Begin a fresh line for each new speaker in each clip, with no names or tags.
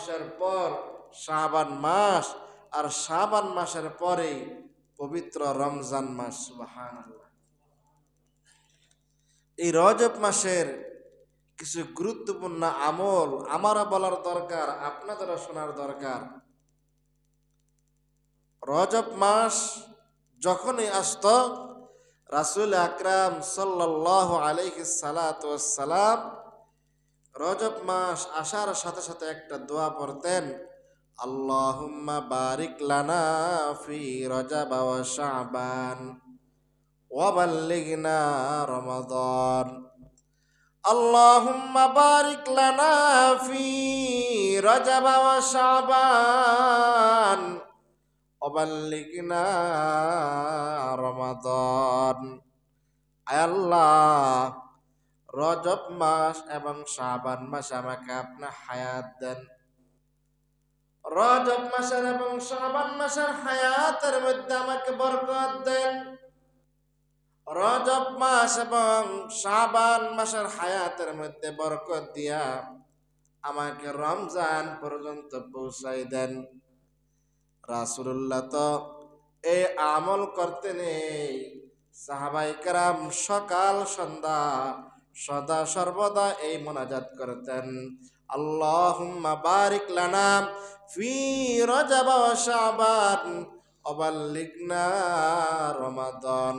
মাসের পর শাবান মাস, আর শাবান মাসের পরেই পবিত্র রমজান মাস। সুবহানাল্লাহ। এই রজব মাসের কিছু গুরুত্বপূর্ণ আমল আমারও বলার দরকার, আপনাদেরও শোনার দরকার। রজব মাস যখনই আসত, রাসূল আকরাম সাল্লাল্লাহু আলাইহি সাল্লাতু ওয়াসসালাম রজব মাস আসার সাথে সাথে একটা দোয়া পড়তেন, আল্লাহুম্মা বারিক লানা ফি রজব ওয়া শাবান ওয়া বাল্লিগনা রমাদান। আল্লাহুম্মা বারিক লানা ফি রজব ওয়া শাবান ওয়া বাল্লিগনা রমাদান। আয় আল্লাহ, রজব মাস এবং শাবান মাস আমাকে আপনার হায়াত দেন। রজব মাসের এবং শাবান মাসের হায়াতের মধ্যে আমাকে বরকত দেন। রজব মাস এবং শাবান মাসের হায়াতের মধ্যে বরকত দিয়া আমাকে রমজান পর্যন্ত পৌঁছাই দেন। রাসূলুল্লাহ তো এই আমল করতে নেই, সাহাবায়ে কেরাম সকাল সন্ধ্যা সদা সর্বদা এই মোনাজাত করতেন, আল্লাহুম্মা বারিক লানা ফি রজব ওয়া শাবান ওয়া বাল্লিগনা রমাদান।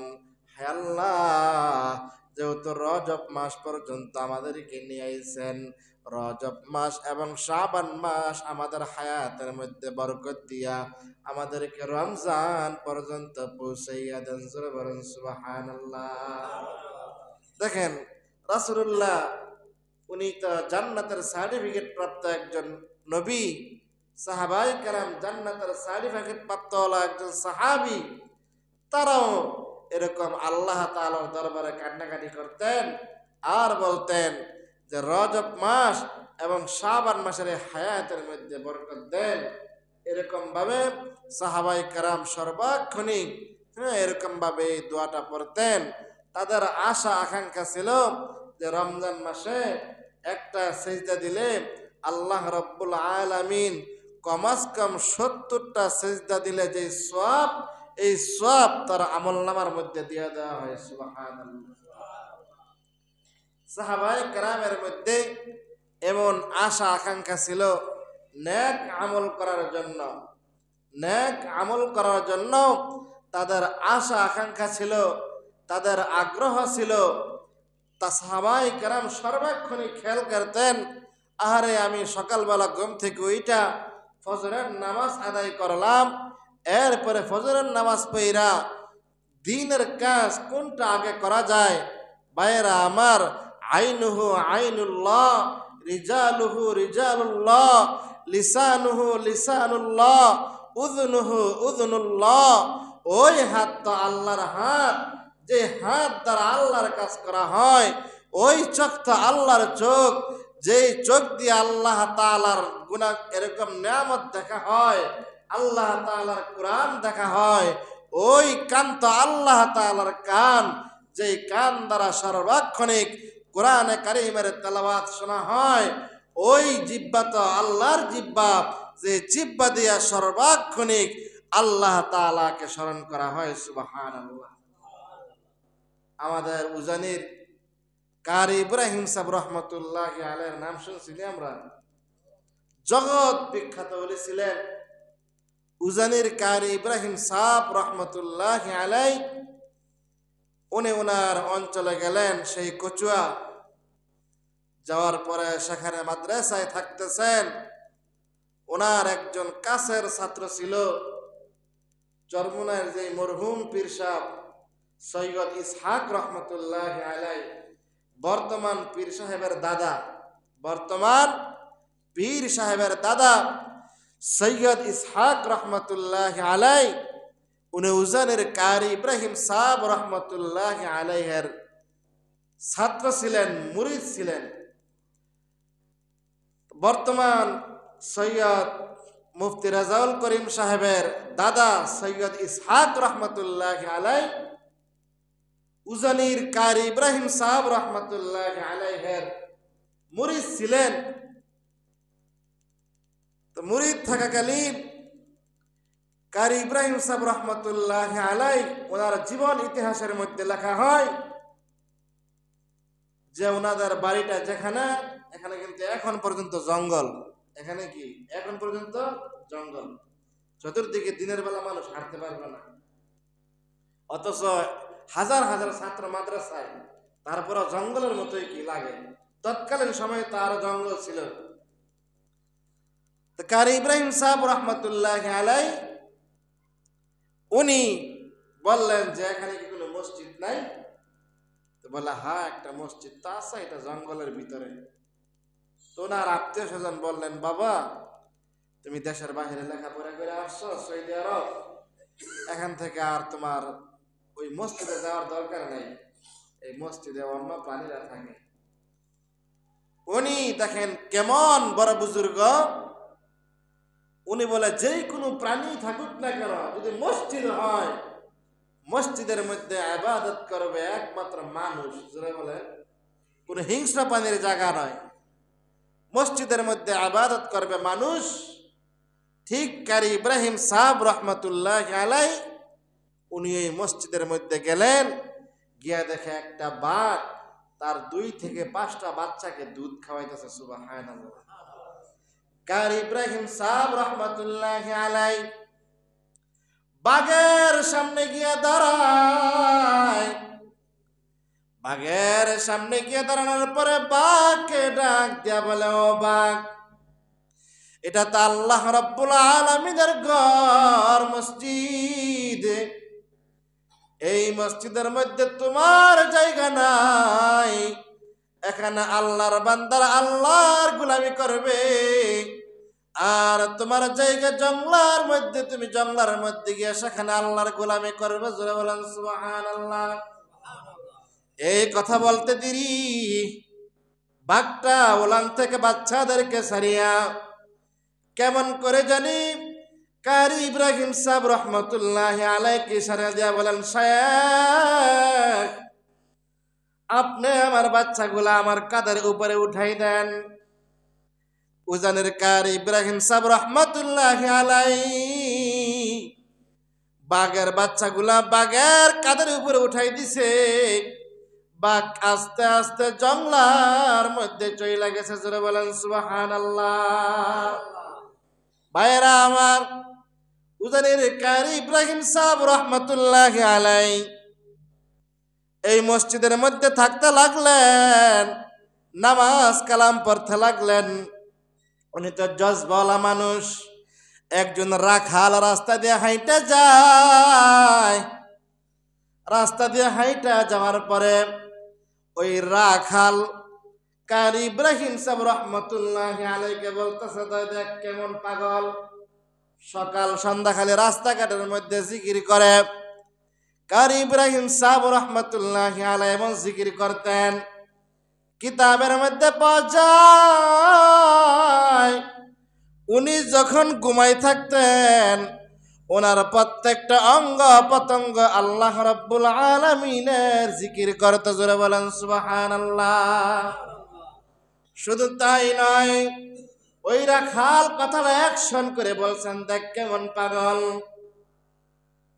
হে আল্লাহ, যেহেতু রজব মাস পর্যন্ত আমাদেরকে নিয়ে আইছেন, রজব মাস এবং শাবান মাস আমাদের হায়াতের মধ্যে বরকত দিয়া আমাদেরকে রমজান পর্যন্ত পৌঁছাইয়া দেন। জোরে বলেন সুবহানাল্লাহ। দেখেন, রাসূলুল্লাহ উনি তো জান্নাতের সার্টিফিকেট প্রাপ্ত একজন নবী, সাহাবায়ে কেরাম জান্নাতের সার্টিফিকেট প্রাপ্ত একজন সাহাবী, তারাও এরকম আল্লাহ তাআলার দরবারে কান্নাকাটি করতেন আর বলতেন যে রজব মাস এবং শাবান মাসের হায়াতের মধ্যে বরকত দেন। এরকম ভাবে সাহাবায়ে কেরাম সর্বক্ষণিক এরকম ভাবে এই দোয়াটা পড়তেন। তাদের আশা আকাঙ্ক্ষা ছিল যে রমজান মাসে একটা সিজদা দিলে আল্লাহ রাব্বুল আলামিন কমাস কম 70টা সিজদা দিলে যে সওয়াব, এই সওয়াব তার আমলনামার মধ্যে দিয়ে দেওয়া হয়। সুবহানাল্লাহ। সাহাবায়ে কেরামের মধ্যে এমন আশা আকাঙ্ক্ষা ছিল নেক আমল করার জন্য, নেক আমল করার জন্য তাদের আশা আকাঙ্ক্ষা ছিল, তাদের আগ্রহ ছিল। তা সাহাবায়ে কেরাম সর্বক্ষণই খেয়াল করতেন, আহারে আমি সকালবেলা ঘুম থেকে ওইটা ফজরের নামাজ আদায় করলাম, এরপরে ফজরের নামাজ পড়া দিনের কাজ কোনটা আগে করা যায়। ভাইয়েরা আমার, আইনুহু আইনুল্লাহ, রিজালুহু রিজালুল্লাহ, লিসানুহু লিসানুল্লাহ, উযনুহু উযনুল্লাহ। ওই হাত তো আল্লাহর হাত, যে হাত দ্বারা আল্লাহর কাজ করা হয়। ওই চোখ তো আল্লাহর চোখ, যেই চোখ দিয়ে আল্লাহ তাআলার গুনাহ এরকম নিয়ামত দেখা হয়, আল্লাহ তাআলার কোরআন দেখা হয়। ওই কান তো আল্লাহ তাআলার কান, যেই কান দ্বারা সর্বক্ষণিক কোরআনে কারীমের তেলাওয়াত শোনা হয়। ওই জিহ্বা তো আল্লাহর জিহ্বা, যে জিহ্বা দিয়া সর্বক্ষণিক আল্লাহ তাআলাকে স্মরণ করা হয়। সুবহানাল্লাহ। আমাদের উজানির কারি ইব্রাহিম সাহেব রহমতুল্লাহি আলাইহির নাম শুনছি আমরা, জগৎ বিখ্যাত ওলি ছিলেন। উজানির কারি ইব্রাহিম সাহেব রহমতুল্লাহি আলাইহি, উনি ওনার অঞ্চলে গেলেন, সেই কচুয়া। যাওয়ার পরে সেখানে মাদ্রাসায় থাকতেছেন। ওনার একজন কাছের ছাত্র ছিল চরমুনার যে মরহুম পীর সাহেব সৈয়দ ইসহাক রহমতুল্লাহি আলাইহি, বর্তমান পীর সাহেবের দাদা, বর্তমান পীর সাহেবের দাদা সৈয়দ ইসহাক রহমতুল্লাহি আলাইহি, উনি উজানের কারি ইব্রাহিম সাহেব রহমতুল্লাহি আলাইহির ছাত্র ছিলেন, মুরিদ ছিলেন। বর্তমান সৈয়দ মুফতি রাজাউল করিম সাহেবের দাদা সৈয়দ ইসহাক রহমতুল্লাহি আলাইহি উজানির কারি ইব্রাহিম সাহেব রহমতুল্লাহি আলাইহির মুরিদ ছিলেন। মুরিদ থাকাকালীন কারি ইব্রাহিম সাহেব রহমতুল্লাহ আলাই ওনার জীবন ইতিহাসের মধ্যে লেখা হয় যে ওনাদের বাড়িটা যেখানে, এখানে কিন্তু এখন পর্যন্ত জঙ্গল। এখানে কি এখন পর্যন্ত জঙ্গল, চতুর্দিকে দিনের বেলা মানুষ হাঁটতে পারবে না, অথচ হাজার হাজার ছাত্র মাদ্রাসায়, তারপর জঙ্গলের মতোই কি লাগে। তৎকালীন সময়ে তার জঙ্গল ছিল। কারি ইব্রাহিম সাহেব রহমতুল্লাহ আলাই উনি বললেন যে এখানে কি কোনো মসজিদ নাই? তো বলে হ্যাঁ একটা মসজিদ তো আছে, এটা জঙ্গলের ভিতরে। তো ওনার আত্মীয় স্বজন বললেন, বাবা তুমি দেশের বাইরে লেখাপড়া করে আসছো সৌদি আরব, এখান থেকে আর তোমার ওই মসজিদে যাওয়ার দরকার নেই, এই মসজিদে অন্য প্রাণীরা থাকে। উনি দেখেন কেমন বড় বুজুর্গ, উনি বলে যেই কোনো প্রাণী থাকুক না কেন, যদি মসজিদ হয় মসজিদের মধ্যে ইবাদত করবে একমাত্র মানুষ। জোরে বলে, কোন হিংস্র প্রাণীর জায়গা নয়, মসজিদের মধ্যে ইবাদত করবে মানুষ। ঠিক কারি ইব্রাহিম সাহেব রহমতুল্লাহ আলাই উনি এই মসজিদের মধ্যে গেলেন, গিয়া দেখে একটা বাঘ তার 2 থেকে 5টা বাচ্চাকে দুধ খাওয়াইতেছে। সুবহানাল্লাহ। কারি ইব্রাহিম সাহেব রহমতুল্লাহ আলাই বাঘের সামনে গিয়ে দাঁড়ায়। বাঘের সামনে গিয়ে দাঁড়ানোর পরে বাঘকে ডাক দিয়া বলে, ও বাঘ, এটা তো আল্লাহ রাব্বুল আলামিনের ঘর, মসজিদ। এই মসজিদের মধ্যে তোমার জায়গা নাই, এখানে আল্লাহর বান্দারা আল্লাহর গোলামি করবে, আর তোমার জায়গা জঙ্গলার মধ্যে, তুমি জঙ্গলার মধ্যে গিয়ে সেখানে আল্লাহর গোলামি করবে। জোরে বলেন সুবহানাল্লাহ। এই কথা বলতে দেরি বাঘটা ওলান থেকে বাচ্চাদেরকে সারিয়া কেমন করে জানি কারি ইব্রাহিম সাহেব রহমতুল্লাহ আলাইকে সারিয়া দিয়া বলেন, শায়েখ আপনি আমার বাচ্চাগুলা আমার কাঁধের উপরে উঠাই দেন। উজানের কারি ইব্রাহিম সাহেব রহমতুল্লাহ আলাই বাঘের বাচ্চাগুলা বাঘের কাঁধের উপরে উঠাই দিছে। বাঘ আস্তে আস্তে জঙ্গলার মধ্যে চলে গেছে। জোরে বলেন সুবহানাল্লাহ। ভাইরা আমার, উজানের কারি ইব্রাহিম সাহেব রহমতুল্লাহ আলাই এই মসজিদের মধ্যে থাকতে লাগলেন, নামাজ কালাম পড়তে লাগলেন। উনি তো জজবালা মানুষ, একজন রাখাল রাস্তা দিয়ে হাইটা যায়। রাস্তা দিয়ে হাইটা যাওয়ার পরে ওই রাখাল কারি ইব্রাহিম সাহেব রহমতুল্লাহ আলাইকে বলতেছে, দেখ কেমন পাগল, সকাল সন্ধ্যা খালি রাস্তাঘাটের মধ্যে জিকির করে। কারি ইব্রাহিম সাহেব রহমতুল্লাহ আলাই এমন জিকির করতেন, কিতাবের মধ্যে পাওয়া যায় উনি যখন ঘুমাই থাকতেন ওনার প্রত্যেকটা অঙ্গ পতঙ্গ আল্লাহ রাব্বুল আলামিনের জিকির করতে। জোরে বলেন সুবহানাল্লাহ। শুধু তাই নয়, ওই রাখাল কথাটা অ্যাকশন করে বলছেন, দেখ কেমন পাগল,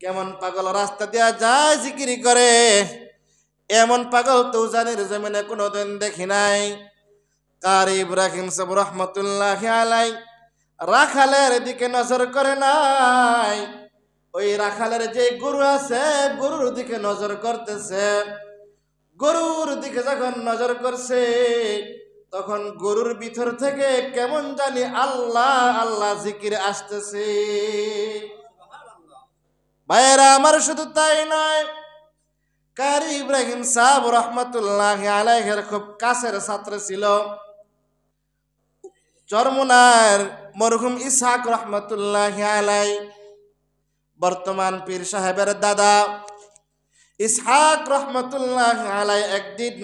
কেমন পাগল রাস্তা দিয়া যায় জিকির করে, এমন পাগল তো জানির জমিনে কোনোদিন দেখি নাই। কারি ইব্রাহিম সাহেব রহমতুল্লাহ আলাই রাখালের দিকে নজর করে নাই, ওই রাখালের যে গরু আছে গরুর দিকে নজর করতেছে। গরুর দিকে যখন নজর করছে তখন গরুর ভিতর থেকে কেমন জানি আল্লাহ আল্লাহ জিকির আসতেছে। ভাইয়েরা আমার, শুধু তাই নয়, কারি ইব্রাহিম সাহেব রহমতুল্লাহ আলাইহির খুব কাছের ছাত্র ছিল চরমুনার মরহুম ইসহাক রহমতুল্লাহ আলাই, বর্তমান পীর সাহেবের দাদা ইসহাক রহমতুল্লাহ আলাই একদিন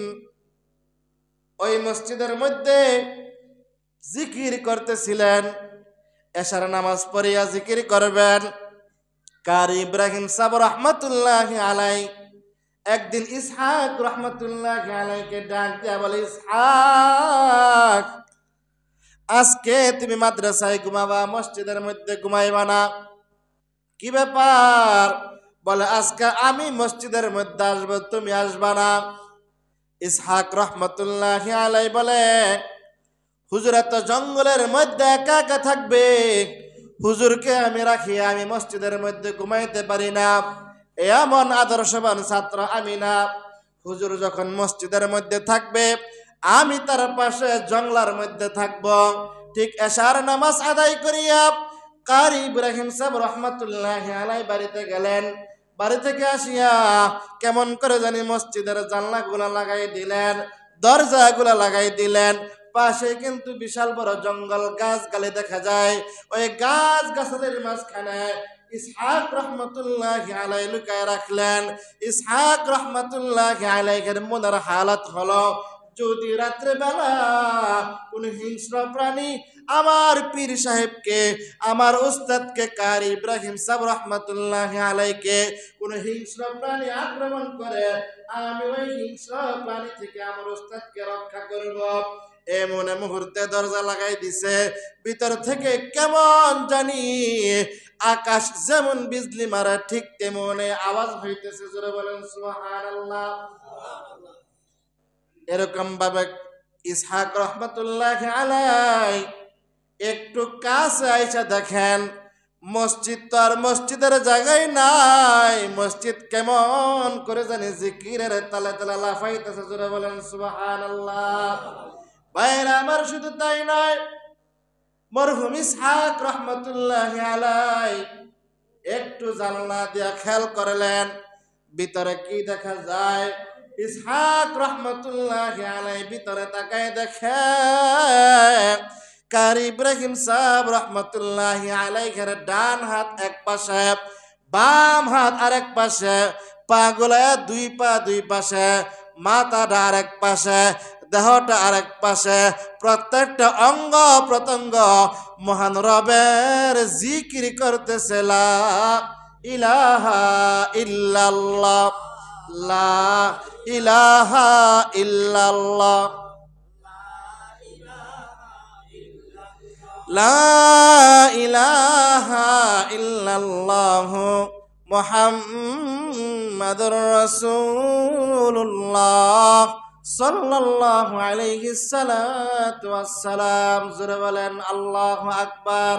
ওই মসজিদের মধ্যে জিকির করতেছিলেন। এশার নামাজ পড়িয়া জিকির করবেন। কারি ইব্রাহিম সাহেব রহমতুল্লাহ আলাই একদিন ইসহাক রহমতুল্লাহ আলাইকে ডাক দিয়া বলে, ইসহাক আজকে তুমি মাদ্রাসায় ঘুমাবা, মসজিদের মধ্যে ঘুমাইবা না। কি ব্যাপার? বলে আজকে আমি মসজিদের মধ্যে আসবো, তুমি আসবা না। ইসহাক রহমতুল্লাহ আলাই বলে, হুজুর এত জঙ্গলের মধ্যে একা একা থাকবে, হুজুরকে আমি রাখি, আমি মসজিদের মধ্যে ঘুমাইতে পারি না, এমন আদর্শবান ছাত্র আমি না। হুজুর যখন মসজিদের মধ্যে থাকবে, আমি তার পাশে জঙ্গলার মধ্যে থাকব। ঠিক এশার নামাজ আদায় করিয়া কারি ইব্রাহিম সাহেব রহমতুল্লাহ আলাই বাড়িতে গেলেন। বাড়ি থেকে আসিয়া কেমন করে জানি মসজিদের জানলাগুলা লাগাই দিলেন, দরজাগুলা লাগাই দিলেন। পাশে কিন্তু বিশাল বড় জঙ্গল, গাছ গালি দেখা যায়। ওই গাছ গাছালির মাঝখানে ইসহাক রহমতুল্লাহ আলাই লুকায় রাখলেন। ইসহাক রহমতুল্লাহ আলাইহের মনের হালত হলো, যদি রাত্রে বেলা কোন হিংস্র প্রাণী আমার পীর সাহেবকে, আমার উস্তাদকে কারি ইব্রাহিম সাহেব রহমতুল্লাহ আলাইকে কোন হিংস্র প্রাণী আক্রমণ করে, আমি ওই হিংস্র প্রাণী থেকে আমার উস্তাদকে রক্ষা করব। এমন মুহূর্তে দরজা লাগাই দিছে, ভিতর থেকে কেমন জানি আকাশ যেমন বিজলি মারা ঠিক তেমন আওয়াজ হইতেছে। জোরে বলেন সুবহানাল্লাহ। এরকম ভাবে ইসহাক রহমতুল্লাহ আলাই একটু কাছে আইসা দেখেন, মসজিদ তো আর মসজিদের জায়গায় নাই, মসজিদ কেমন করে জানি জিকিরের তালে তালে লাফাইতেছে। জোরে বলেন সুবহানাল্লাহ। ভাইরা আমার, শুধু তাই নয়, মরহুম ইসহাক রহমতুল্লাহ আলাই একটু জানলা দিয়া খেয়াল করলেন, ভিতরে কি দেখা যায়। ইসহাক রহমতুল্লাহ আলাই ভিতরে তাকায় দেখে, কারি ইব্রাহিম সাহেব রহমতুল্লাহ আলাইহির ডান হাত এক পাশে, বাম হাত আরেক পাশে, পা গুলা দুই পা দুই পাশে, মাথাটা আরেক পাশে, দেহটা আরেক পাশে, প্রত্যেকটা অঙ্গ প্রত্যঙ্গ মহান রবের জিকির করতেছে। লা ইলাহা ইল্লাল্লাহ, লা ইলাহা ইল্লাল্লাহ, লা ইলাহা ইল্লাল্লাহ মুহাম্মাদুর রাসূলুল্লাহ সাল্লাল্লাহু আলাইহি সাল্লাতু ওয়াসসালাম। জোরে বলেন আল্লাহু আকবার।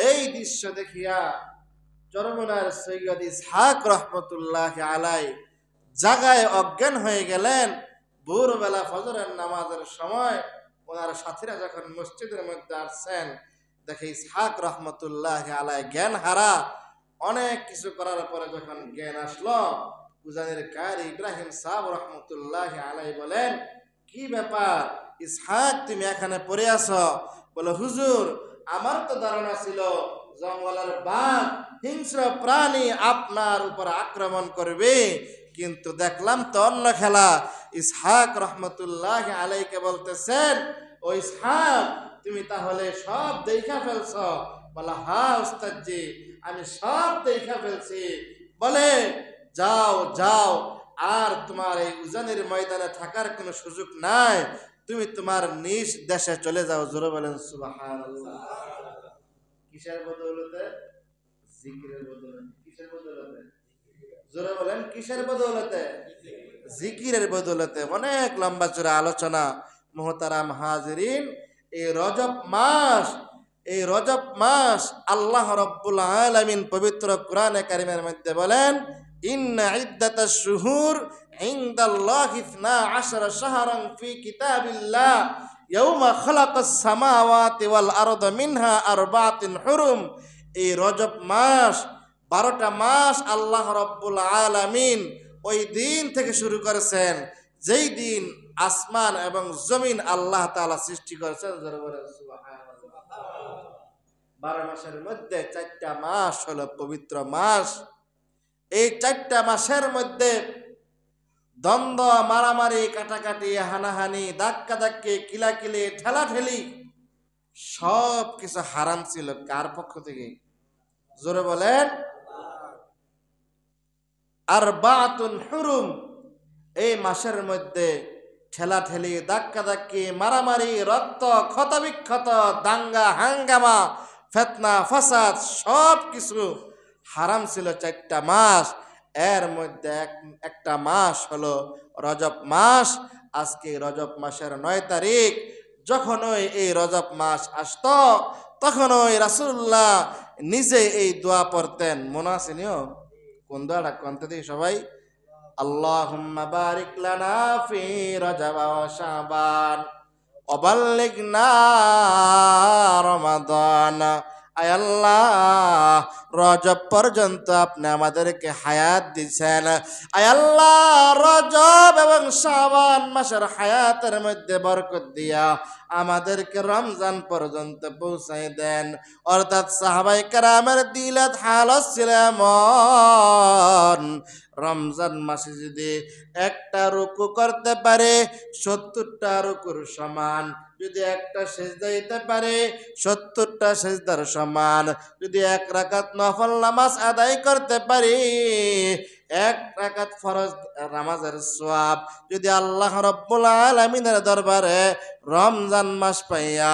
এই দৃশ্য দেখিয়া চরমনার সৈয়দ ইসহাক রহমতুল্লাহ আলাই জাগায় অজ্ঞান হয়ে গেলেন। ভোরবেলা ফজরের নামাজের সময় ওনার সাথীরা যখন মসজিদের মধ্যে আসছেন, দেখে ইসহাক রহমতুল্লাহ আলাই জ্ঞান হারা। অনেক কিছু করার পরে যখন জ্ঞান আসলো, উজানের কারি ইব্রাহিম সাহেব রহমতুল্লাহ আলাই বলেন, কি ব্যাপার ইসহাক, তুমি এখানে পড়ে আছো? বলে, হুজুর, আমার তো ধারণা ছিল জঙ্গলের বাঘ হিংস্র প্রাণী আপনার উপর আক্রমণ করবে, কিন্তু দেখলাম তো অন্য খেলা। ইসহাক রহমতুল্লাহ আলাইকে বলতেছেন, ও ইসহাক, তুমি তাহলে সব দেখা ফেলছ? বলে, হ্যাঁ উস্তাদজি, আমি সব দেখা ফেলছি। বলে, যাও যাও, আর তোমার এই উজানের ময়দানে থাকার কোনো সুযোগ নাই, তুমি তোমার নিজ দেশে চলে যাও। জোরে বলেন সুবহানাল্লাহ। কিসের বদৌলতে? জিকিরের বদৌলতে। কিসের বদৌলতে? জোরে বলেন কিসের বদৌলতে? জিকিরের বদৌলতে। অনেক লম্বা চূড়া আলোচনা। মুহতারাম হাজিরিন, এই রজব মাস আল্লাহ রাব্বুল আলামিন পবিত্র কোরআনে কারিমের মধ্যে বলেন, ইন্না ইদ্দাতাশ শুহুর ইনদাল্লাহি 12 শাহরান ফি কিতাবিল্লাহ ইয়াউমা খালাকাস সামাওয়াতি ওয়াল আরদা মিনহা আরবাতিন হুরুম। এই রজব মাস 12টা মাস আল্লাহ রাব্বুল আলামিন ওই দিন থেকে শুরু করেছেন যেই দিন আসমান এবং জমিন আল্লাহ তাআলা সৃষ্টি করেছেন। 12 মাসের মধ্যে 4টা মাস হলো পবিত্র মাস। এই 4টা মাসের মধ্যে দ্বন্দ্ব, মারামারি, কাটাকাটি, হানাহানি, ধাক্কাধাক্কি, কিলাকিলি, ঠেলাঠেলি সব কিছু হারাম ছিল। কার পক্ষ থেকে? জোরে বলেন। আরবাতুন হুরুম, এই মাসের মধ্যে ঠেলাঠেলি, ধাক্কাধাক্কি, মারামারি, রক্ত, ক্ষতবিক্ষত, দাঙ্গা হাঙ্গামা, ফিতনা ফাসাদ সব কিছু হারাম ছিল 4টা মাস। এর মধ্যে একটা মাস হলো রজব মাস। আজকে রজব মাসের 9 তারিখ। যখন এই রজব মাস আসতো তখন রাসূলুল্লাহ নিজে এই দোয়া পড়তেন। মনে আছে নিও? কোন দোয়াটা কোনতে দিই সবাই? আল্লাহুম্মা বারিক লানা ফি রজব ওয়া শাবান ওয়া বাল্লিগনা রমাদান। আয় আল্লাহ, রজব পর্যন্ত আপনি আমাদেরকে হায়াত দিয়েছেন। আয় আল্লাহ, রজব এবং শাবান মাসের হায়াতের মধ্যে বরকত দিয়া আমাদেরকে রমজান পর্যন্ত পৌঁছায় দেন। অর্থাৎ সাহাবায়ে কেরামের দিলত হালত ছিল এমন, রমজান মাসে যদি একটা রুকু করতে পারে 70টা রুকুর সমান, যদি একটা সেজদা দিতে পারে 70টা সেজদার সমান, যদি 1 রাকাত নফল নামাজ আদায় করতে পারি 1 রাকাত ফরজ নামাজের সওয়াব যদি আল্লাহ রাব্বুল আলামিনের দরবারে রমজান মাস পাইয়া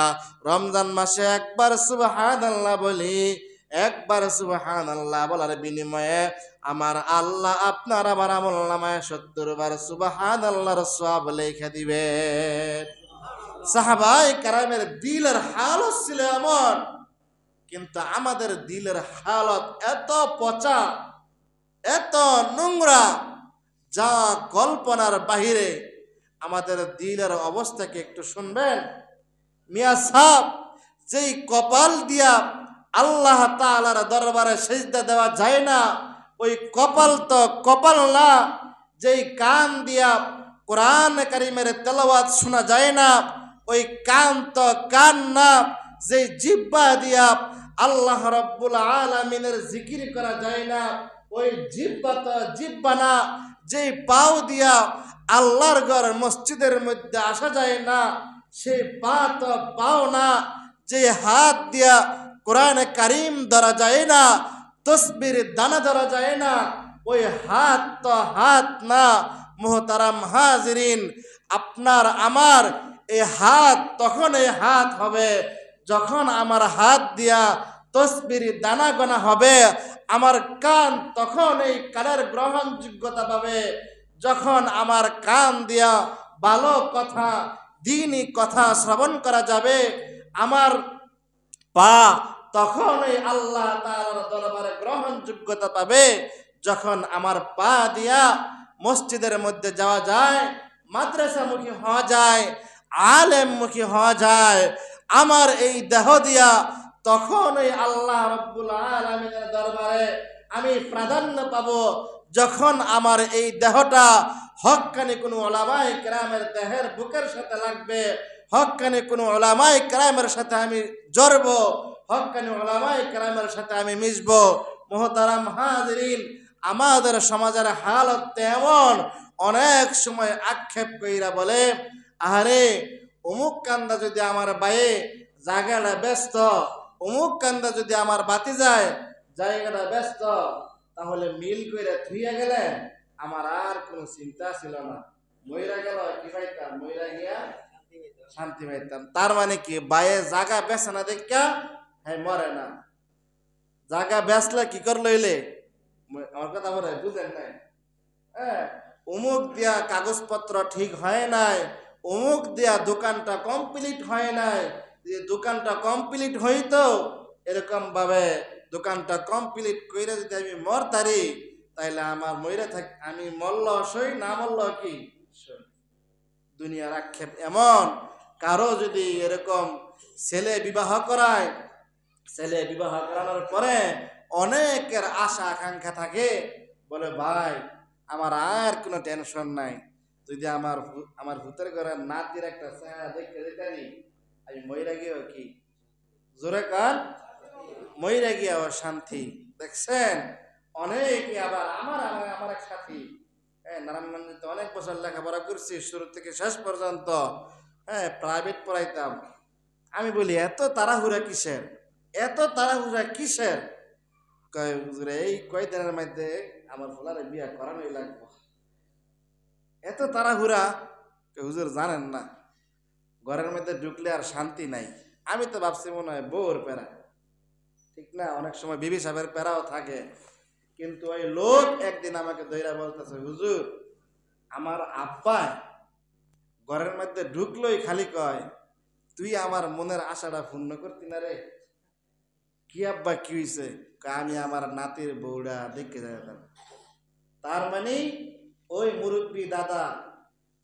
রমজান মাসে একবার সুবহানাল্লাহ বলি, একবার সুবহানাল্লাহ বলার বিনিময়ে আমার আল্লাহ আপনার আমার আমলনামায় 70 বার সুবহানাল্লাহর সওয়াব লেখা দিবেন। সাহাবায়ে কেরামের দিলের হালত ছিল এমন, কিন্তু আমাদের দিলের হালত এত পচা, এত নোংরা, যা কল্পনার বাহিরে। আমাদের দিলের অবস্থাকে একটু শুনবেন। মিয়া সাহেব, যেই কপাল দিয়া আল্লাহ তাআলার দরবারে সিজদা দেওয়া যায় না, ওই কপাল তো কপাল না। যেই কান দিয়া কোরআন কারীমের তেলাওয়াত শোনা যায় না, ওই কান তো কান না। যেই জিহ্বা দিয়া আল্লাহ রাব্বুল আলামিনের জিকির করা যায় না, ওই জিহ্বা তো জিহ্বা না। যেই পাও দিয়া আল্লাহর ঘর মসজিদের মধ্যে আসা যায় না, সেই পা তো পাও না। যে হাত দিয়া কোরআনে কারীম ধরা যায় না, তসবির দানা ধরা যায় না, ওই হাত তো হাত না। মুহতারাম হাজিরিন, আপনার আমার এই হাত তখন এই হাত হবে যখন আমার হাত দিয়া তসবির দানা গোনা হবে। আমার কান তখন এই কানের গ্রহণযোগ্যতা পাবে যখন আমার কান দিয়া ভালো কথা, দ্বীনি কথা শ্রবণ করা যাবে। আমার পা তখন এই আল্লাহ তাআলার দরবারে গ্রহণযোগ্যতা পাবে যখন আমার পা দিয়া মসজিদের মধ্যে যাওয়া যায়, মাদ্রাসামুখী হওয়া যায়, আলেমমুখী হওয়া যায়। আমার এই দেহ দিয়া তখন এই আল্লাহ রাব্বুল আলামিনের দরবারে আমি প্রাধান্য পাবো যখন আমার এই দেহটা হক্কানি কোনো উলামায়ে কেরামের দেহের বুকের সাথে লাগবে, হক্কানি কোনো উলামায়ে কেরামের সাথে আমি জড়ব, হক্কানি উলামায়ে কেরামের সাথে আমি মিশব। মুহতারাম হাজিরিন, আমাদের সমাজের হালত এমন, অনেক সময় আক্ষেপ কইরা বলে, আরে অমুক কান্দা যদি আমার বায়ে জায়গাটা ব্যস্ত, অমুক কান্দা যদি আমার বাতি যায় জায়গাটা ব্যস্ত, তাহলে মিল কইরা থুইয়া গেলে আমার আর কোনো চিন্তা ছিল না। মইরা গেল কি পাইতাম, মইরা গিয়া শান্তি পাইতাম। তার মানে কি, বায়ে জায়গা বেছে না দেখা হ্যাঁ মরে না। জায়গা বেচলে কি কর লইলে, আমার কথা বলে বুঝেন নাই? হ্যাঁ, অমুক দিয়া কাগজপত্র ঠিক হয় নাই, অমুক দিয়া দোকানটা কমপ্লিট হয় নাই। যে দোকানটা কমপ্লিট হইতো, এরকম ভাবে দোকানটা কমপ্লিট কইরা যদি আমি মরতারি, তাইলে আমার মইরা থাক, আমি মরল সই, না মরল কি সই। দুনিয়ার আক্ষেপ এমন, কারো যদি এরকম ছেলে বিবাহ করায়, ছেলে বিবাহ করানোর পরে অনেকের আশা আকাঙ্ক্ষা থাকে, বলে ভাই আমার আর কোনো টেনশন নাই, যদি আমার ভূতের ঘরের নাতির একটা চেহারা দেখতে দিতারি, আমি মইরা গিয়েও কি জোরে কান, মইরা গিয়েও শান্তি। দেখছেন অনেকে আবার আমার আমার আমার এক সাথী, হ্যাঁ, নারায়ণগঞ্জে অনেক বছর লেখাপড়া করছি, শুরু থেকে শেষ পর্যন্ত, হ্যাঁ, প্রাইভেট পড়াইতাম। আমি বলি এত তাড়াহুড়া কিসের, এত তাড়াহুড়া কিসের? এই কয়দিনের মধ্যে আমার ফুলারে বিয়া করানোই লাগবে। এত তাড়াহুড়া, হুজুর জানেন না, ঘরের মধ্যে ঢুকলে আর শান্তি নাই। আমি তো ভাবছি মনে হয় বউর প্যারা, ঠিক না? অনেক সময় বিবি সাহেবের প্যারাও থাকে। কিন্তু ওই লোক একদিন আমাকে দইরা বলতেছে, হুজুর আমার আব্বা ঘরের মধ্যে ঢুকলোই খালি কয়, তুই আমার মনের আশাটা পূর্ণ করতি না রে। কি আব্বা কি হইছে? আমি আমার নাতির বউটা দেখে যেতাম। তার মানে ওই মুরব্বী দাদা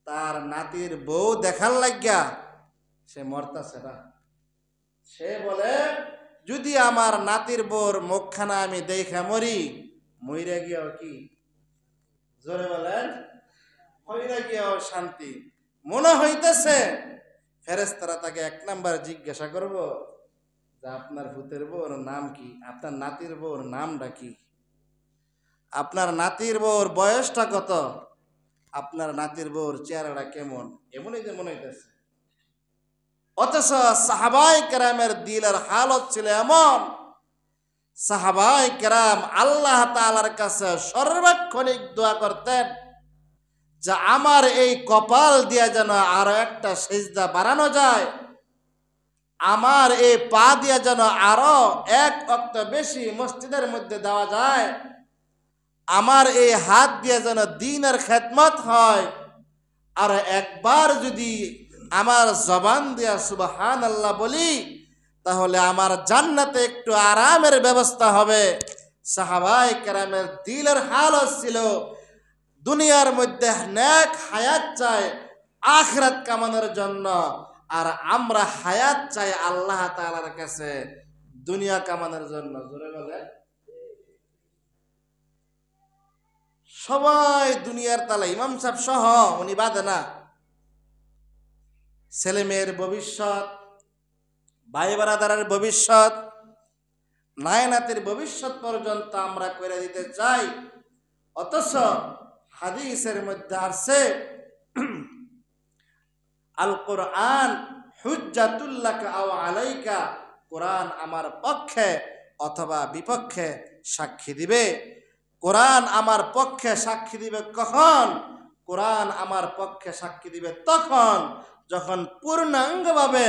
তার নাতির বউ দেখার লাগিয়া সে মরতাছে না। সে বলে যদি আমার নাতির বউর মুখখানা আমি দেখে মরি, মইরা গিয়াও কি, জোরে বলেন, মইরা গিয়াও শান্তি। মনে হইতেছে ফেরেশতারা তাকে এক নাম্বার জিজ্ঞাসা করব যে আপনার ভূতের বউর নাম কি, আপনার নাতির বউর নামটা কি, আপনার নাতির বউর বয়সটা কত, আপনার নাতির বউর চেহারাটা কেমন, এমনই যে মনে হইতেছে। অথচ সাহাবায়ে কেরামের দিলের হালত ছিল এমন, সাহাবায়ে কেরাম আল্লাহ তাআলার কাছে সর্বক্ষণিক দোয়া করতেন যে আমার এই কপাল দিয়া যেন আরো একটা সিজদা বাড়ানো যায়, আমার এই পা দিয়া যেন আরো এক ওয়াক্ত বেশি মসজিদের মধ্যে দেওয়া যায়, আমার এই হাত দিয়ে যেন দ্বীনের খেদমত হয়, আর একবার যদি আমার জবান দিয়া সুবহানাল্লাহ বলি তাহলে আমার জান্নাতে একটু আরামের ব্যবস্থা হবে। সাহাবায়ে কেরামের দিলের হালত ছিল দুনিয়ার মধ্যে নেক হায়াত চাই আখিরাত কামানোর জন্য, আর আমরা হায়াত চাই আল্লাহ তাআলার কাছে দুনিয়া কামানোর জন্য। জোরে বলে, সবাই দুনিয়ার তালা, ইমাম সাহেব সহ উনি বাদে না, ছেলে মেয়ের ভবিষ্যৎ, ভাই বারাদারের ভবিষ্যৎ, নায়নাতের ভবিষ্যৎ পর্যন্ত আমরা করে দিতে চাই। অথচ হাদিসের মধ্যে আসছে আল কোরআন হুজ্জাতুল লাকা আও আলাইকা, কোরআন আমার পক্ষে অথবা বিপক্ষে সাক্ষী দিবে। কোরআন আমার পক্ষে সাক্ষী দিবে কখন? কোরআন আমার পক্ষে সাক্ষী দিবে তখন যখন পূর্ণাঙ্গভাবে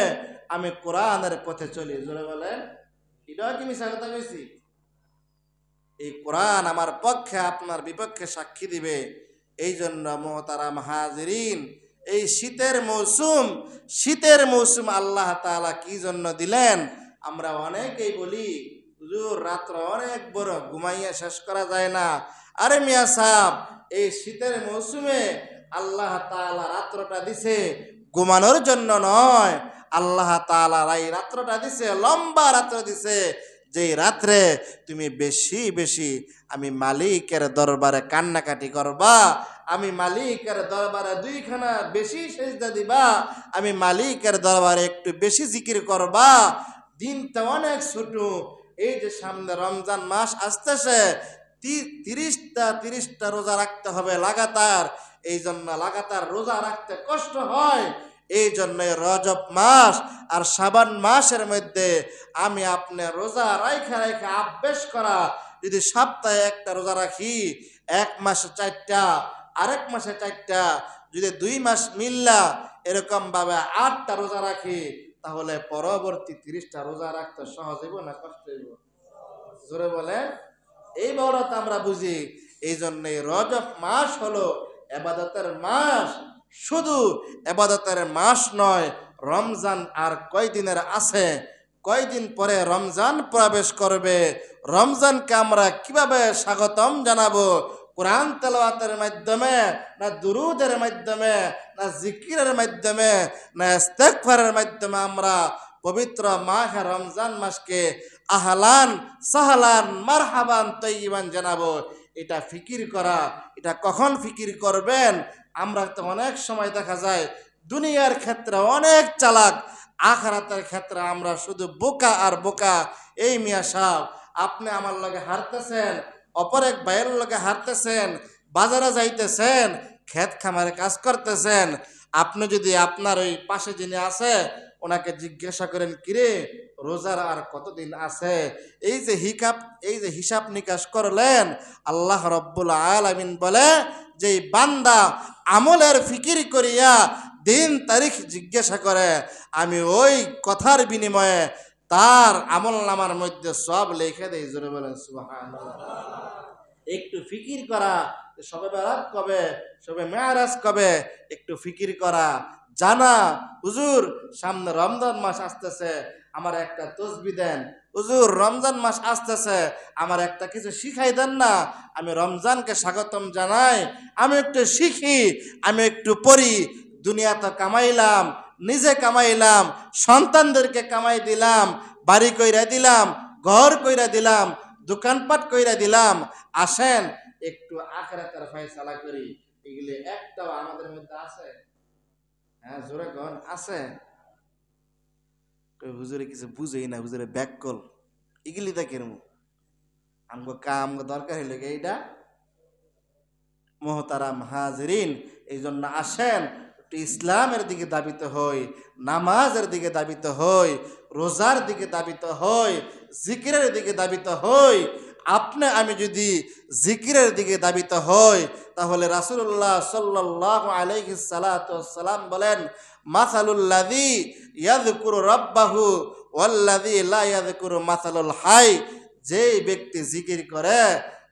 আমি কোরআনের পথে চলি। জোরে বলেন, এটাও কি মিছা কথা কইছি? এই কোরআন আমার পক্ষে আপনার বিপক্ষে সাক্ষী দিবে। এই জন্য মুহতারাম হাজিরিন, এই শীতের মৌসুম আল্লাহ তাআলা কি জন্য দিলেন? আমরা অনেকেই বলি হুজুর রাত্র অনেক বড়, ঘুমাইয়া শেষ করা যায় না। আরে মিয়া সাহেব, এই শীতের মৌসুমে আল্লাহ তাআলা রাত্রটা দিছে ঘুমানোর জন্য নয়, আল্লাহ তাআলা এই রাত্রটা দিছে, লম্বা রাত্র দিছে, যে রাত্রে তুমি বেশি বেশি আমি মালিকের দরবারে কান্নাকাটি করবা, আমি মালিকের দরবারে দুইখানা বেশি সেজদা দিবা, আমি মালিকের দরবারে একটু বেশি জিকির করবা। দিনটা অনেক ছোট, এই যে সামনে রমজান মাস আসতেছে, 30টা রোজা রাখতে হবে লাগাতার। এই জন্য লাগাতার রোজা রাখতে কষ্ট হয়। এই জন্য রজব মাস আর শাবান মাসের মধ্যে আমি আপনি রোজা রাইখা রাইখা অভ্যেস করা, যদি সপ্তাহে একটা রোজা রাখি, এক মাসে 4টা, আরেক মাসে 4টা, যদি 2 মাস মিল্লা এরকম ভাবে 8টা রোজা রাখি, তাহলে পরবর্তী 30টা রোজা রাখতে সহজ হইব না কষ্ট হইব? জোরে বলে, এই বড়টা আমরা বুঝি। এই জন্যই রজব মাস হলো ইবাদতের মাস। শুধু ইবাদতের মাস নয়, রমজান আর কয়দিনের আছে, কয়দিন পরে রমজান প্রবেশ করবে। রমজানকে আমরা কিভাবে স্বাগতম জানাবো? কোরআন তেলাওয়াতের মাধ্যমে, না দুরুদের মাধ্যমে, না জিকিরের মাধ্যমে, না ইস্তেগফারের মাধ্যমে আমরা পবিত্র মাহে রমজান মাসকে আহলান সাহলান মারহাবান তৈয়বান জানাবো। এটা ফিকির করা, এটা কখন ফিকির করবেন? আমরা তো অনেক সময় দেখা যায় দুনিয়ার ক্ষেত্রে অনেক চালাক, আখিরাতের ক্ষেত্রে আমরা শুধু বোকা আর বোকা। এই মিয়া সাহেব, আপনি আমার লগে হারতেছেন, অপর এক ভাইয়ের লগে হারতেছেন, বাজারে যাইতেছেন, ক্ষেত খামারে কাজ করতেছেন, আপনি যদি আপনার ওই পাশে যিনি আছে ওনাকে জিজ্ঞাসা করেন, কিরে রোজার আর কতদিন আছে, এই যে হিসাব নিকাশ করলেন, আল্লাহ রব্বুল আলামিন বলে যে বান্দা আমলের ফিকির করিয়া দিন তারিখ জিজ্ঞাসা করে, আমি ওই কথার বিনিময়ে তার আমল নামার মধ্যে সব লিখে দেই। জোরে বলেন সুবহানাল্লাহ। একটু ফিকির করা, সবে বেরাত কবে, সবে মেয়ারাজ কবে, একটু ফিকির করা, জানা হুজুর সামনে রমজান মাস আসতেছে, আমার একটা তসবিহ দেন, হুজুর রমজান মাস আসতেছে, আমার একটা কিছু শিখাই দেন না, আমি রমজানকে স্বাগতম জানাই, আমি একটু শিখি, আমি একটু পড়ি। দুনিয়া তো কামাইলাম, নিজে কামাইলাম, সন্তানদেরকে কামাই দিলাম, বাড়ি কইরা দিলাম, ঘর কইরা দিলাম, দোকানপাট কইরা দিলাম, আসেন একটু আখিরাতের ফয়সালা করি। এগুলি একটাও আমাদের মধ্যে আছে? হ্যাঁ জোরে কোন আছে? হুজুরে কিছু বুঝেই না, হুজুরে ব্যাককল এগুলি দেখেন আমগো কাম দরকার হইলে এইটা। মোহতারাম হাজিরিন, এই জন্য আসেন একটু ইসলামের দিকে দাবিত হই, নামাজের দিকে দাবিত হই, রোজার দিকে দাবিত হই, জিকিরের দিকে দাবিত হই। আপনি আমি যদি জিকিরের দিকে দাবিত হই, তাহলে রাসূলুল্লাহ সাল্লাল্লাহু আলাইহি সাল্লাম বলেন, মাসালুল্লাযী ইয়াযকুরু রাব্বাহু ওয়াল্লাযী লা ইয়াযকুরু মাসালুল হাই। যেই ব্যক্তি জিকির করে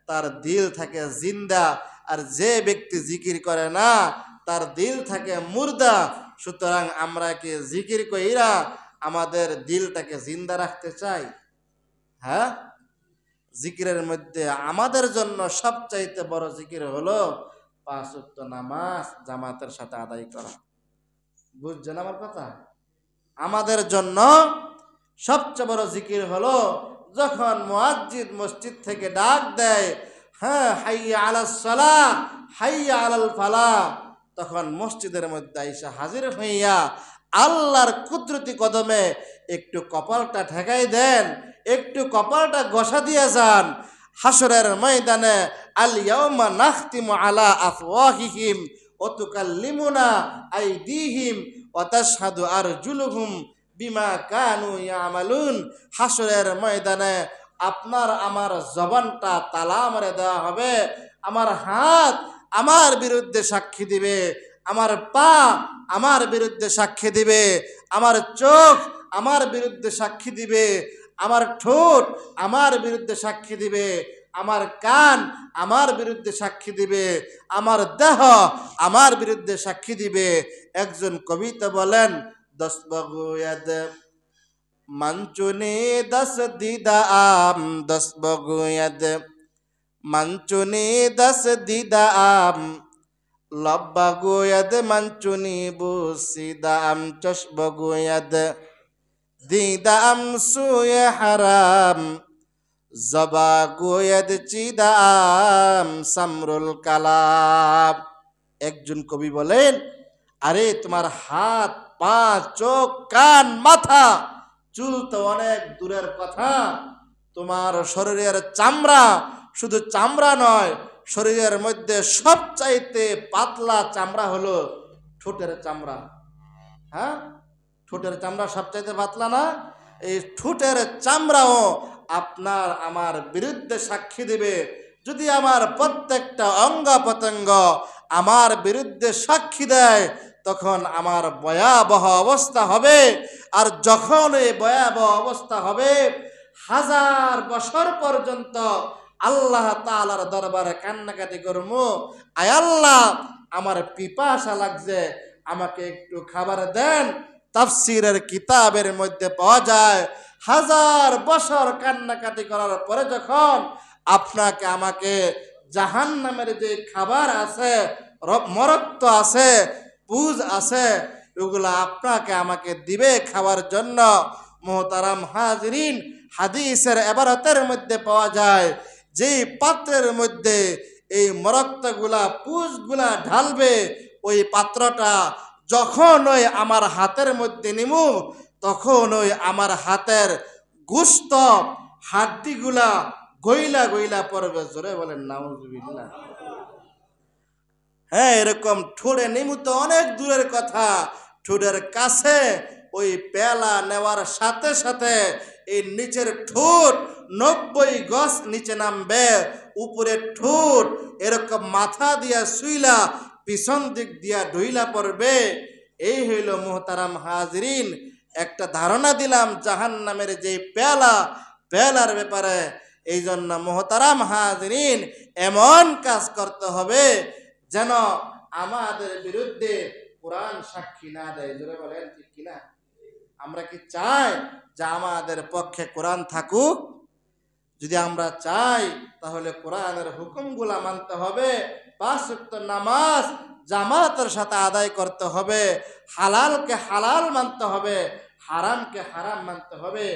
তার দিল থাকে জিন্দা, আর যে ব্যক্তি জিকির করে না তার দিল থাকে মুর্দা। সুতরাং আমরা কি জিকির কইরা আমাদের দিলটাকে জিন্দা রাখতে চাই? হ্যাঁ, জিকিরের মধ্যে আমাদের জন্য সবচাইতে বড় জিকির হলো 5 ওয়াক্ত নামাজ জামাতের সাথে আদায় করা। বুঝছেন আমার কথা? আমাদের জন্য সবচেয়ে বড় জিকির হলো যখন মুয়াজ্জিন মসজিদ থেকে ডাক দেয়, হ্যাঁ হাইয়া আলাস সালাহ হাইয়া আলাল ফালাহ, তখন মসজিদের মধ্যে আইসা হাজির হইয়া আল্লাহর কুদরতি কদমে একটু কপালটা ঠেকাই দেন, একটু কপালটা ঘষা দিয়ে যান। হাসরের ময়দানে আল ইয়াউমা নাখতিমু আলা আফওয়াহিহিম ওয়া তুকাল্লিমুনা আইদিহিম ওয়া তাশহাদু আরজুলুহুম বিমা কানু ইয়ামালুন। হাসরের ময়দানে আপনার আমার জবানটা তালা মারে দেওয়া হবে, আমার হাত আমার বিরুদ্ধে সাক্ষী দিবে, আমার পা আমার বিরুদ্ধে সাক্ষী দিবে, আমার চোখ আমার বিরুদ্ধে সাক্ষী দিবে, আমার ঠোঁট আমার বিরুদ্ধে সাক্ষী দিবে, আমার কান আমার বিরুদ্ধে সাক্ষী দিবে, আমার দেহ আমার বিরুদ্ধে সাক্ষী দিবে। একজন কবিতা বলেন, 10 বগুয়াদ মানচুনি 10 দিদা আম, 10 বগুয়াদ মানচুনি 10 দিদা আম, লব্বা গোয়াদ মানচুনি বুসিদা আম, 10 বগুয়াদ দিদা আম সুয়ে হারাম, জবা গোয়াদ চিদা আম সামরুল কালাম। একজন কবি বলেন, আরে তোমার হাত পা চোখ কান মাথা চুল তো অনেক দূরের কথা, তোমার শরীরের চামড়া শুধু চামড়া নয়, শরীরের মধ্যে সবচাইতে পাতলা চামড়া হলো ঠোঁটের চামড়া। হ্যাঁ, ঠোঁটের চামড়া সবচাইতে পাতলা না? এই ঠোঁটের চামড়াও আপনার আমার বিরুদ্ধে সাক্ষী দিবে। যদি আমার প্রত্যেকটা অঙ্গ প্রত্যঙ্গ আমার বিরুদ্ধে সাক্ষী দেয়, তখন আমার ভয়াবহ অবস্থা হবে। আর যখন এই ভয়াবহ অবস্থা হবে, 1000 বছর পর্যন্ত আল্লাহ তাআলার দরবারে কান্নাকাটি করবো, আয় আল্লাহ আমার পিপাসা লাগছে, আমাকে একটু খাবার দেন। তাফসীরের কিতাবের মধ্যে পাওয়া যায়, 1000 বছর কান্নাকাটি করার পরে যখন আপনাকে আমাকে জাহান্নামের যে খাবার আছে, মরক্ত আছে, পুজ আছে, ওগুলা আপনাকে আমাকে দিবে খাওয়ার জন্য। মোহতারাম হাজিরিন, হাদিসের ইবারতের মধ্যে পাওয়া যায়, যেই পাত্রের মধ্যে এই মরক্তগুলা পুজগুলা ঢালবে, ওই পাত্রটা যখন ওই আমার হাতের মধ্যে নিমু, তখন ওই আমার হাতের গোশত হাড্ডিগুলা গইলা গইলা পড়বে। জোরে বলেন নাউজুবিল্লাহ। হ্যাঁ, এরকম ঠোঁটে নিমু তো অনেক দূরের কথা, ঠোঁটের কাছে ওই পেলা নেওয়ার সাথে সাথে এই নিচের ঠোঁট 90 গজ নিচে নামবে, উপরে ঠোঁট এরকম মাথা দিয়া শুইলা পিছন দিক দিয়া ঢুইলা পড়বে। এই হইল মুহতারাম হাজরিন, একটা ধারণা দিলাম জাহান্নামের যে পেয়ালার ব্যাপারে। এই জন্য মুহতারাম হাজরিন, এমন কাজ করতে হবে যেন আমাদের বিরুদ্ধে কোরআন সাক্ষী না দেয়। জোরে বলেন ঠিক কিনা? আমরা কি চাই যে আমাদের পক্ষে কোরআন থাকুক? যদি আমরা চাই তাহলে কোরআনের হুকুমগুলা মানতে হবে, 5 ওয়াক্ত নামাজ জামাতের সাথে আদায় করতে হবে, হালালকে হালাল মানতে হবে, হারামকে হারাম মানতে হবে।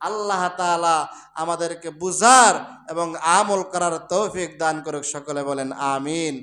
আল্লাহ তাআলা আমাদেরকে বুঝার এবং আমল করার তৌফিক দান করুক। সকলে বলেন আমিন।